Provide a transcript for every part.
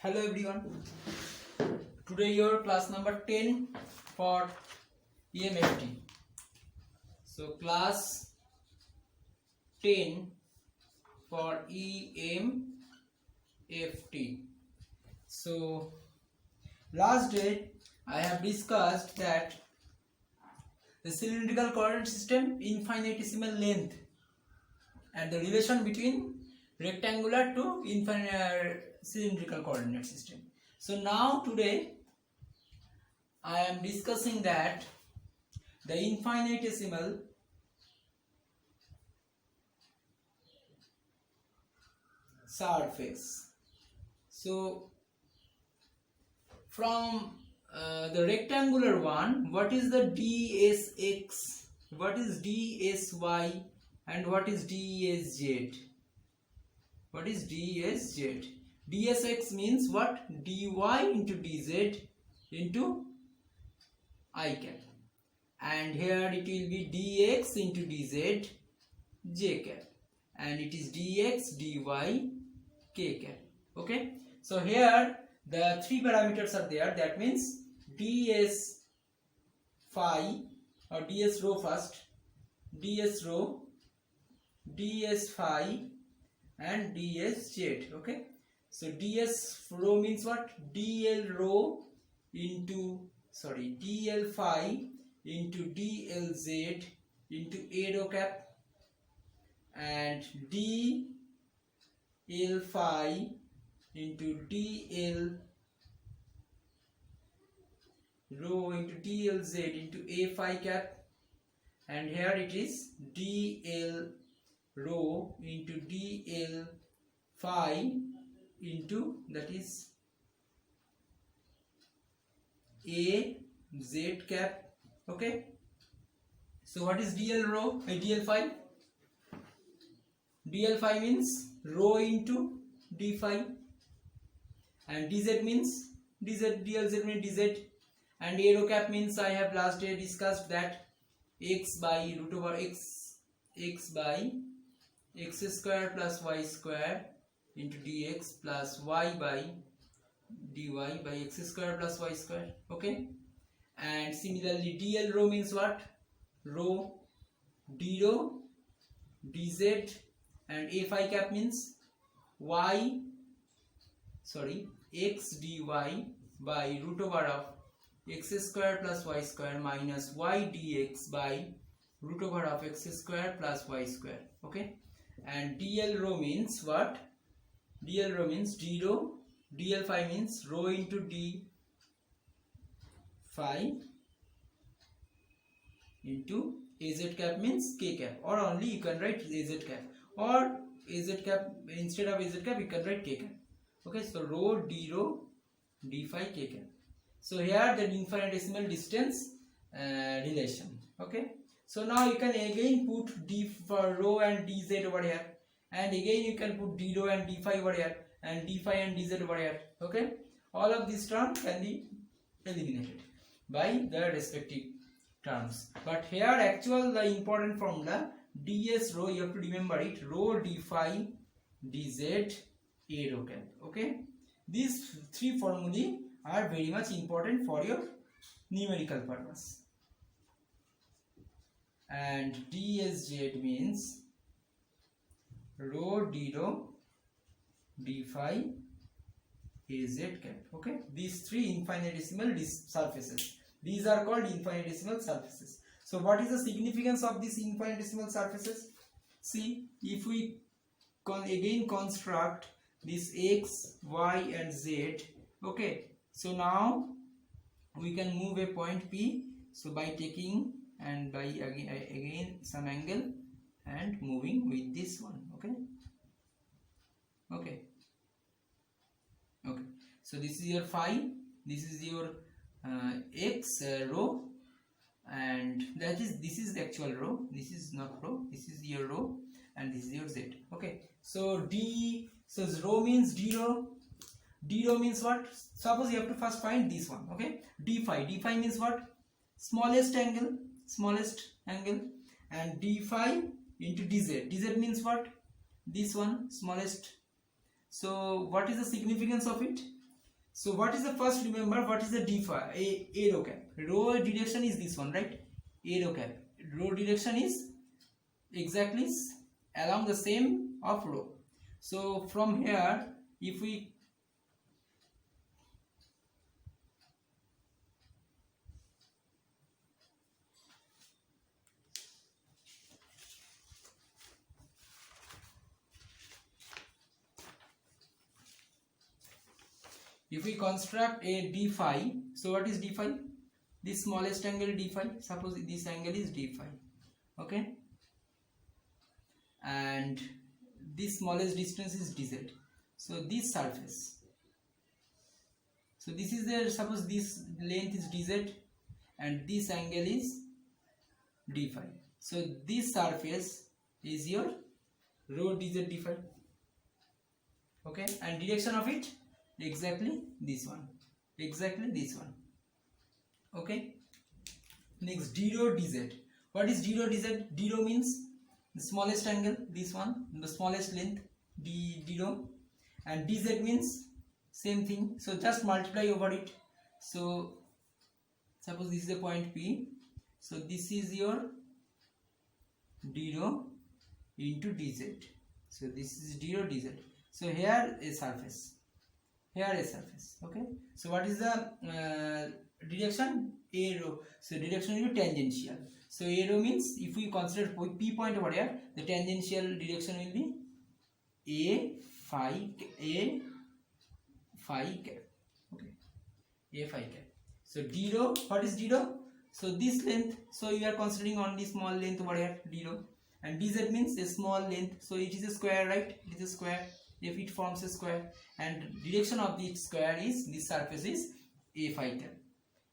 Hello everyone. Today your class number 10 for EMFT. So class 10 for EMFT. So last day I have discussed that the cylindrical coordinate system, infinitesimal length, and the relation between rectangular to cylindrical coordinate system. So now today I am discussing that the infinitesimal surface. So from the rectangular one, what is the dsx, what is dsy, and what is dsz? What is dsz? dsx means what? dy into dz into I cap, and here it will be dx into dz j cap, and it is dx dy k cap. Okay, so here the three parameters are there. That means ds phi or ds rho first, ds rho, ds phi, and ds z. Okay, so ds rho means what? dl rho into dl phi into dlz into a rho cap, and dl phi into dl rho into dlz into a phi cap, and here it is dl rho into dl phi into, that is, a z cap. Okay, so what is dl rho? Dl phi, dl phi means rho into d phi, and dz means dz, dlz means dz, and a rho cap means, I have last day discussed that x by root over x by x square plus y square into dx plus y by dy by x square plus y square. Okay, and similarly dl rho means what? Rho, d rho, dz, and a phi cap means x dy by root over of x square plus y square minus y dx by root over of x square plus y square. Okay, and dl rho means what? dl rho means d rho, dl phi means rho into d phi into az cap means k cap, or only you can write az cap, or az cap instead of az cap you can write k cap. Okay, so rho d phi k cap. So here the infinitesimal distance relation. Okay, so now you can again put d for rho and dz over here, and again you can put d rho and d phi over here, and d phi and dz over here. Okay, all of these terms can be eliminated by the respective terms, but here actual the important formula ds rho, you have to remember it, rho d phi dz a rho cap. Okay, these three formulae are very much important for your numerical purpose. And dsz means rho d rho d phi az cap. Okay, these three infinitesimal surfaces, these are called infinitesimal surfaces. So what is the significance of these infinitesimal surfaces? See, if we again construct this x, y, and z. Okay, so now we can move a point P. So by taking and by again some angle and moving with this one. Okay, so this is your phi, this is your x rho, and this is the actual rho, this is not rho, this is your rho, and this is your z. Okay, so rho means d rho means what? Suppose you have to first find this one. Okay, d phi means what? Smallest angle, and d phi into dz means what? This one, smallest. So what is the significance of it? So what is the first, remember what is the d phi, a rho cap. Rho direction is this one, right? A rho cap. Rho direction is exactly along the same of rho. So from here, if we construct a d phi, so what is d phi? This smallest angle d phi. Suppose this angle is d phi, okay, and this smallest distance is dz. So this surface, so this is the, suppose this length is dz and this angle is d phi. So this surface is your rho dz d phi, okay, and direction of it exactly this one, exactly this one, okay. Next, d rho dz. What is d rho dz? D rho means the smallest angle, this one, the smallest length, d rho, and dz means same thing, so just multiply over it. So suppose this is a point P, so this is your d rho into dz. So this is d rho dz. So here a surface, here a surface, okay. So what is the direction? A rho. So direction will be tangential. So a rho means, if we consider P point over here, the tangential direction will be a phi cap, okay, a phi cap. So d rho, what is d rho? So this length, so you are considering only small length over here, d rho, and dz means a small length, so it is a square, right? It is a square, if it forms a square, and direction of the square is, this surface is a phi cap.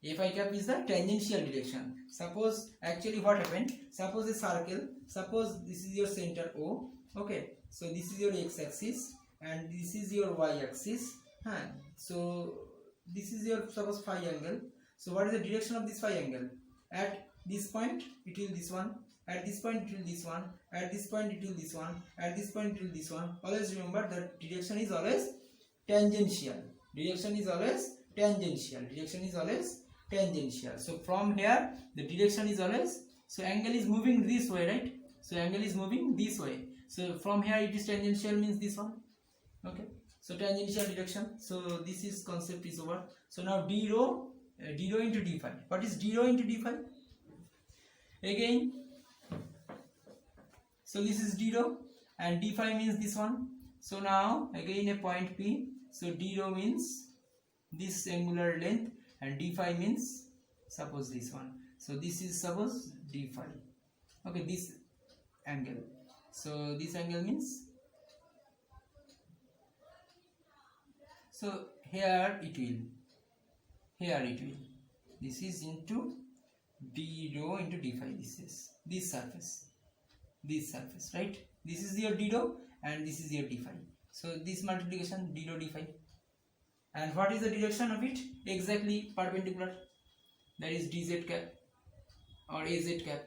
A phi cap is the tangential direction. Suppose, actually what happened, suppose a circle, suppose this is your center O, okay, so this is your x-axis and this is your y-axis, so this is your, suppose, phi angle. So what is the direction of this phi angle? At this point it will this one, at this point it will this one, at this point it will this one, at this point it will this one. Always remember that direction is always tangential. Direction is always tangential. Direction is always tangential. So from here the direction is always, so angle is moving this way, right? So angle is moving this way. So from here it is tangential, means this one, okay. So tangential direction. So this is concept is over. So now d rho into d phi. What is d rho into d phi? Again, so this is d rho and d phi means this one. So now again a point P. So d rho means this angular length and d phi means, suppose, this one. So this is, suppose, d phi, okay, this angle. So this angle means, so here it will, this is into d rho into d phi. This is this surface, right? This is your d rho and this is your d phi. So this multiplication, d rho d phi. And what is the direction of it? Exactly perpendicular, that is dz cap or az cap.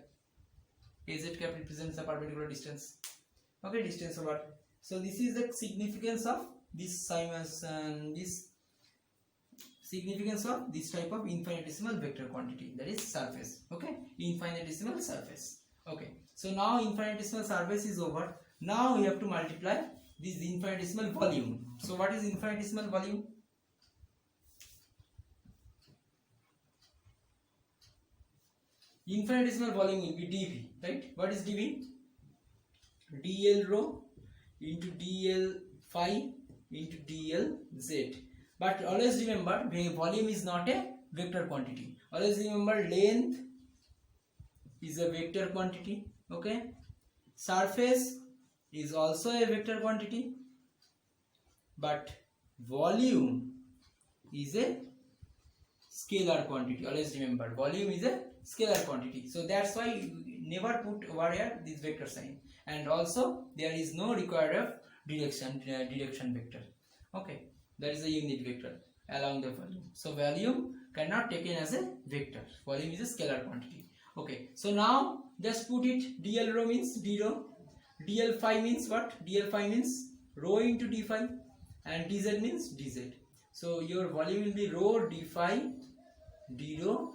Az cap represents the perpendicular distance, okay, distance over. So this is the significance of this significance of this type of infinitesimal vector quantity, that is surface, okay, infinitesimal surface, okay. So now infinitesimal surface is over. Now we have to multiply this infinitesimal volume. So what is infinitesimal volume? Infinitesimal volume will be dV, right? What is dV? dl rho into dl phi into dl z. But always remember, volume is not a vector quantity. Always remember, length is a vector quantity, okay. Surface is also a vector quantity, but volume is a scalar quantity. Always remember, volume is a scalar quantity. So that's why you never put over here this vector sign, and also there is no required of direction vector, okay. That is a unit vector along the volume. So volume cannot taken as a vector. Volume is a scalar quantity, okay. So now just put it, dl rho means d rho, dl phi means what? Dl phi means rho into d phi, and dz means dz. So your volume will be rho d phi d rho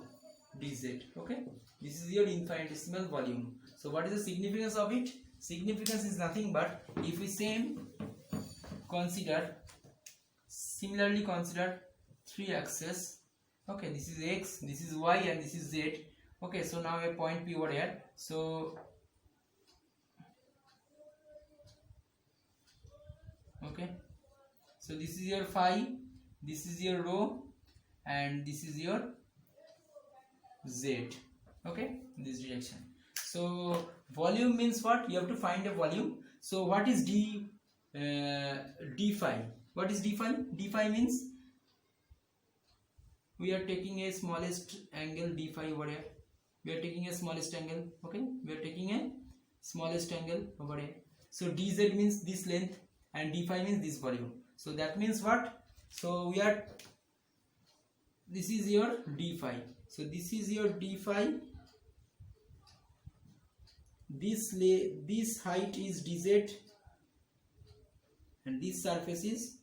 dz. Okay, this is your infinitesimal volume. So what is the significance of it? Significance is nothing but if we similarly consider three axes. Okay, this is x, this is y, and this is z. Okay, so now a point P over here. So okay, so this is your phi, this is your rho, and this is your z. Okay, this direction. So volume means what? You have to find a volume. So what is d phi? What is d phi? D phi means we are taking a smallest angle d phi over here. We are taking a smallest angle. Okay, we are taking a smallest angle over here. So dz means this length and d phi means this volume. So that means what? So this is your d phi. So this is your d phi. This height is dz, and this surface is,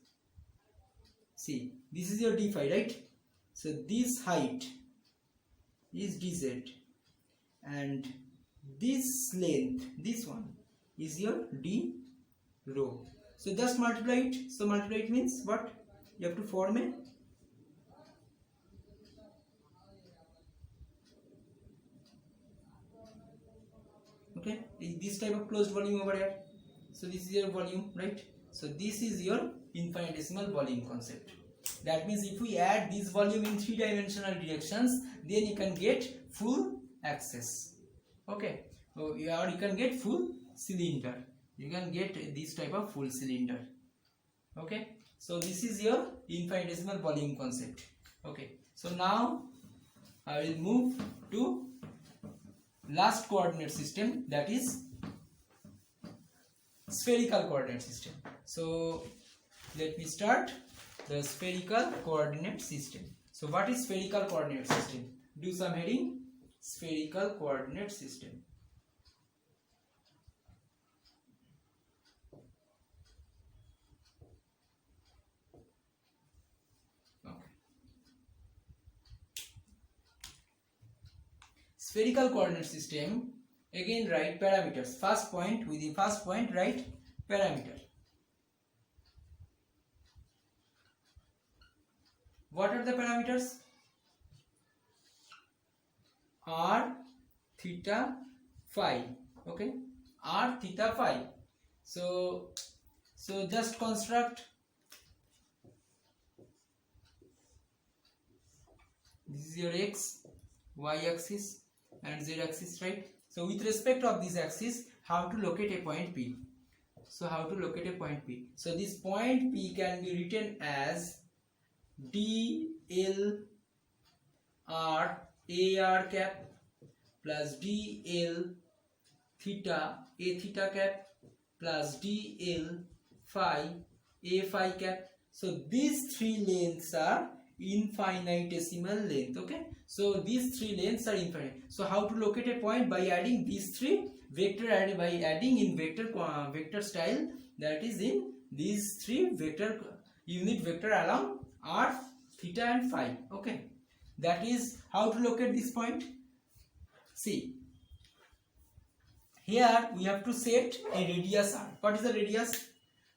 see, this is your d phi, right? So this height is dz, and this length, this one, is your d rho. So just multiply it. So multiply it means what? You have to form a this type of closed volume over here. So this is your volume, right? So this is your infinitesimal volume concept. That means if we add this volume in three-dimensional directions, then you can get full axis. Okay, so or you can get full cylinder. You can get this type of full cylinder. Okay, so this is your infinitesimal volume concept. Okay, so now I will move to last coordinate system, that is spherical coordinate system. So let me start the spherical coordinate system. So what is spherical coordinate system? Do some heading. Spherical coordinate system. Spherical coordinate system, again write parameters. First point, with the first point write parameter. What are the parameters? R, theta, phi. Okay, R, theta, phi. So just construct. This is your x, y axis and z axis, right? So with respect of this axis, how to locate a point P? So how to locate a point P? So this point P can be written as dl r a r cap plus dl theta a theta cap plus dl phi a phi cap. So these three lengths are infinitesimal length. Okay, so these three lengths are infinite. So how to locate a point? By adding these three vector, by adding in vector style, that is in these three unit vector along r, theta and phi. Okay, that is how to locate this point. See, here we have to set a radius r. What is the radius?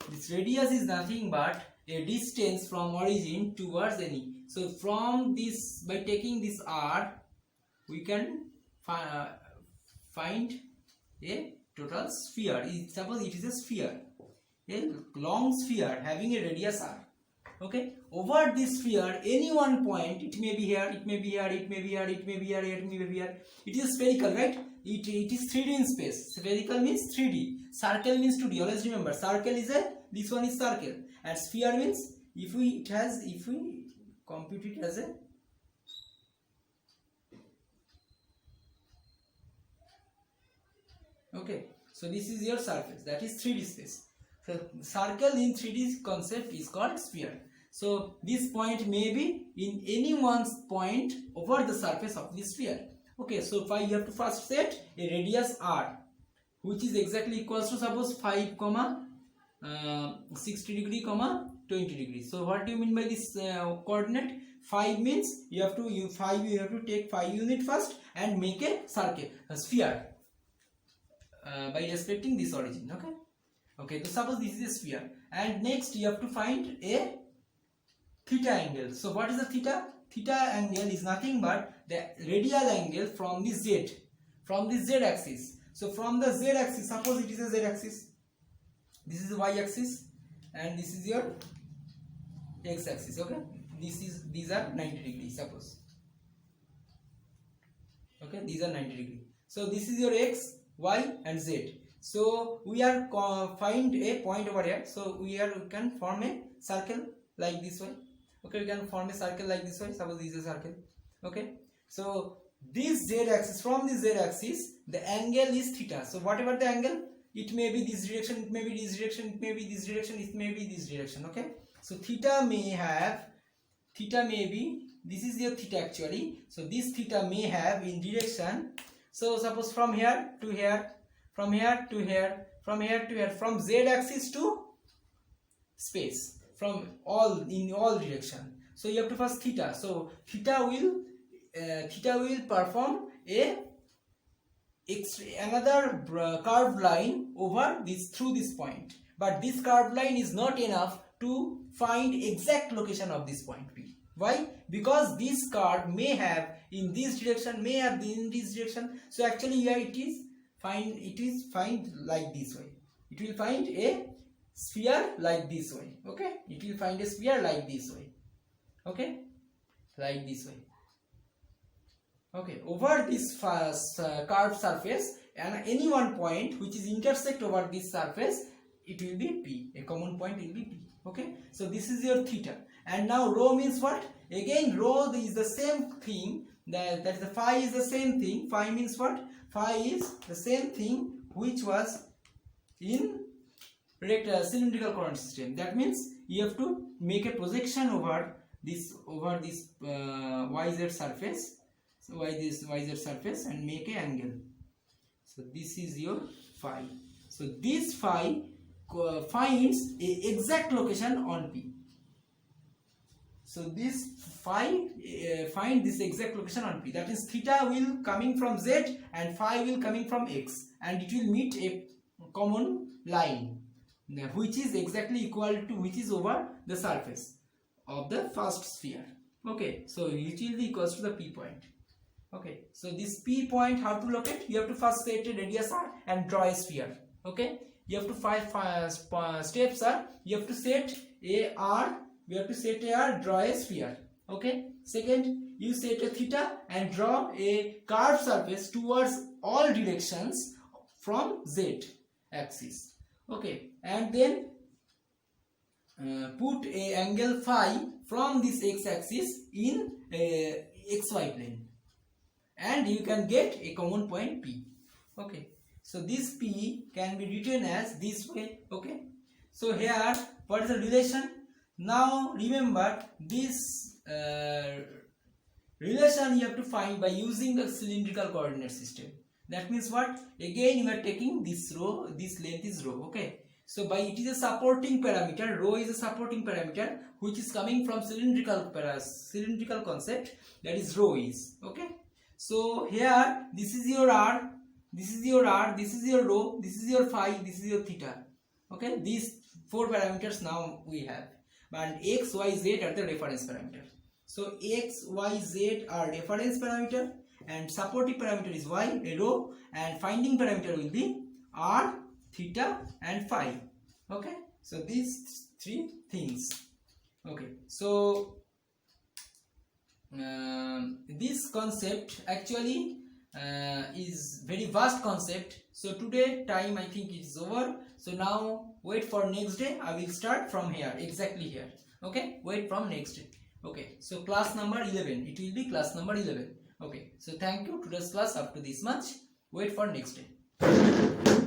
This radius is nothing but a distance from origin towards any. So from this, by taking this r, we can find a total sphere. Suppose it is a sphere, a long sphere having a radius r. Okay, over this sphere, any one point, it may be here, it may be here, it may be here, it may be here, it may be here. It is spherical, right? It is 3D in space. Spherical means 3D. Circle means 2D. Always remember, circle is this one is circle, and sphere means if we compute it as a okay. So this is your surface, that is 3D space. So circle in 3D concept is called sphere. So this point may be in any one's point over the surface of the sphere. Okay, so you have to first set a radius r, which is exactly equals to, suppose 5, 60 degree comma 20 degree. So what do you mean by this coordinate? 5 means you have to take 5 unit first and make a circle, a sphere, by respecting this origin. Okay, so suppose this is a sphere, and next you have to find a theta angle. So what is the theta? Theta angle is nothing but the radial angle from the z axis. So from the z axis, suppose it is a z axis, this is the y axis, and this is your x axis. Okay, these are 90 degrees, suppose. Okay, these are 90 degrees. So this is your x, y and z. So we are find a point over here. So we can form a circle like this way. Okay, we can form a circle like this way. Suppose this is a circle. Okay, so this z axis, from this z axis the angle is theta. So whatever the angle, it may be this direction, it may be this direction, it may be this direction, it may be this direction. Okay, so theta may be, this is your theta actually. So this theta may have in direction, so suppose from here to here, from here to here, from here to here, from z axis to space, from in all direction. So you have to first theta. So theta will perform another curved line over through this point, but this curved line is not enough to find exact location of this point P. Why? Because this curve may have in this direction, may have in this direction. So actually here it is find like this way. It will find a sphere like this way. Okay, it will find a sphere like this way. Okay, like this way. Okay, over this curved surface, and any one point which is intersect over this surface, it will be P. A common point will be P. Okay, so this is your theta. And now rho means what? Again, rho is the same thing. That the phi is the same thing. Phi means what? Phi is the same thing which was in cylindrical coordinate system. That means you have to make a projection over this YZ surface. So YZ surface and make an angle. So this is your phi. So this phi finds a exact location on P. So this phi find this exact location on P. That is theta will coming from Z and phi will coming from X, and it will meet a common line which is exactly equal to, which is over the surface of the first sphere. Okay, so it will be equals to the P point. Okay, so this P point, how to locate? You have to first set a radius R and draw a sphere. Okay, you have to five steps are, you have to set a R, draw a sphere. Okay, second, you set a theta and draw a curved surface towards all directions from Z axis. Okay, and then put a angle phi from this x axis in xy plane, and you can get a common point P. Okay, so this P can be written as this way. Okay, so here what is the relation? Now remember this relation you have to find by using the cylindrical coordinate system. That means what? Again you are taking this rho, this length is rho. Okay, so by it is a supporting parameter, rho is a supporting parameter which is coming from cylindrical concept, that is rho is. Okay, so here this is your R, this is your R, this is your rho, this is your phi, this is your theta. Okay, these four parameters now we have, and x, y, z are the reference parameter. So x, y, z are reference parameter, and supporting parameter is y, a rho, and finding parameter will be R, theta and phi. Okay, so these three things. Okay, so this concept actually is very vast concept. So today time I think it is over. So now wait for next day. I will start from here, exactly here. Okay, wait from next day. Okay, so class number 11, it will be class number 11. Okay, so thank you. Today's class up to this much. Wait for next day.